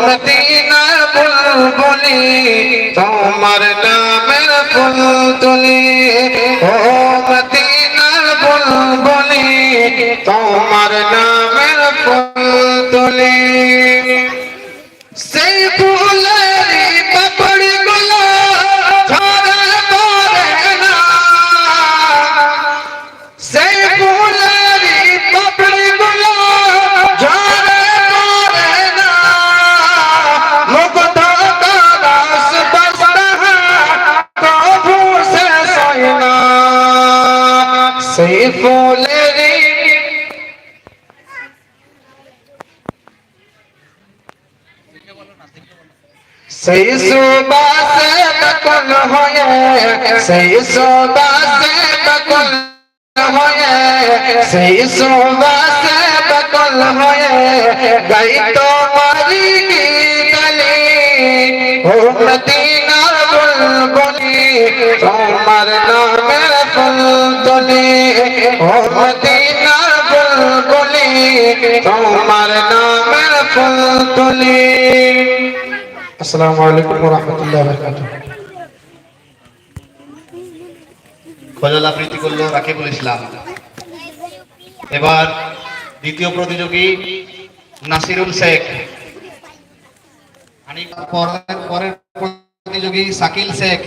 মদিনার বুলবুলি তোমার নামের ফুল তুলি ও মদিনার বুলবুলি তোমার নামের ফুল তুলি সেই ফুলের পাপড়ি গুলো ঝরে পড়ে না সেই ফুলের পাপড়ি গুলো ঝরে পড়ে না মুগ্ধ করস বসতা কবু শেষ হয় না সেই ফুলের সেই সুবাসে বকুল হয়ে সেই সুবাসে বকুল হয়ে সেই সুবাসে বকুল হয়ে গাই তোমারি গলি ও মদিনার বুলবুলি তোমার নামের ফুল তুলি ও মদিনার বুলবুলি তোমার নামের ফুল তুলি। আসসালামু আলাইকুম ওয়া রাহমাতুল্লাহি ওয়া বারাকাতুহু। গজল আবৃত্তি করলো রাকিবুল ইসলাম। এবার দ্বিতীয় প্রতিযোগী নাসিরুল শেখ। পরের প্রতিযোগী শাকিল শেখ।